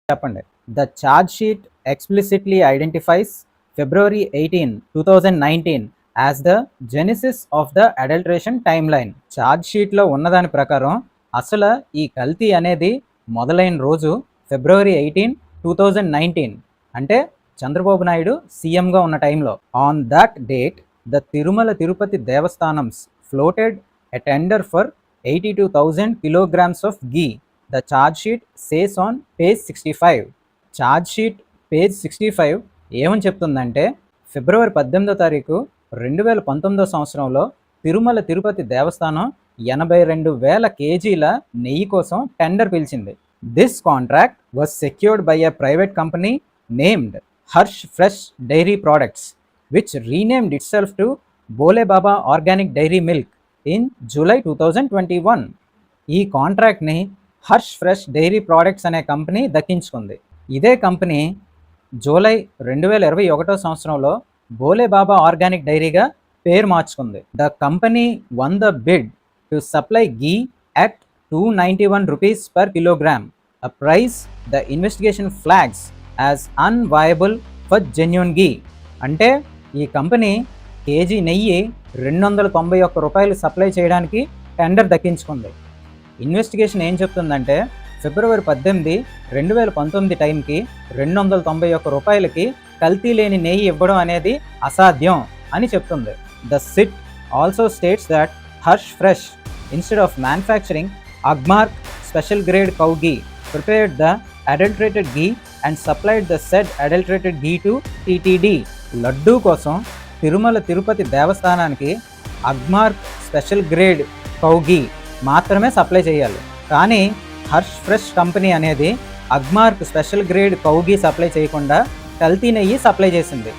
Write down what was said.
చెప్పండి. The charge sheet explicitly identifies February 18, 2019 as the genesis of the adulteration time line. Charge షీట్లో ఉన్నదాని ప్రకారం అసలు ఈ కల్తీ అనేది మొదలైన రోజు February 18, 2019 అంటే చంద్రబాబు నాయుడు సీఎంగా ఉన్న టైంలో. On that date the Tirumala Tirupati Devasthanams floated a tender for 82,000 kilograms of ghee. The charge sheet says on page 65. Charge sheet page 65 ఏమని చెప్తుందంటే February 18, 2019 సంవత్సరంలో తిరుమల తిరుపతి దేవస్థానం 82,000 kgs నెయ్యి కోసం టెండర్ పిలిచింది. This contract was secured by a private company named Harsh fresh dairy products which renamed itself to Bhole Baba organic dairy milk in July 2021. ఈ కాంట్రాక్ట్ని Harsh fresh dairy products అనే company దక్కించుకుంది. ఇదే కంపెనీ జూలై 2021 సంవత్సరంలో బోలే బాబా ఆర్గానిక్ డైరీగా పేరు మార్చుకుంది. The company won the bid to supply ghee at 291 rupees per kilogram, a price the investigation flags as unviable for genuine ghee. అంటే ఈ కంపెనీ కేజీ నెయ్యి 291 రూపాయలు సప్లై చేయడానికి టెండర్ దక్కించుకుంది. ఇన్వెస్టిగేషన్ ఏం చెప్తుందంటే February 18, 2019 టైంకి 291 రూపాయలకి కల్తీ లేని నెయ్యి ఇవ్వడం అనేది అసాధ్యం అని చెప్తుంది. The SIT also states that Harsh fresh instead of manufacturing Agmark special grade cow ghee prepared the adulterated ghee and supplied the said adulterated ghee to TTD. Laddu కోసం తిరుమల తిరుపతి దేవస్థానానికి Agmark special grade cow ghee మాత్రమే సప్లై చేయాలి. కానీ హర్ష్ ఫ్రెష్ కంపెనీ అనేది Agmark special grade cow ghee supply చేయకుండా కల్తీ నెయ్యి supply చేసింది.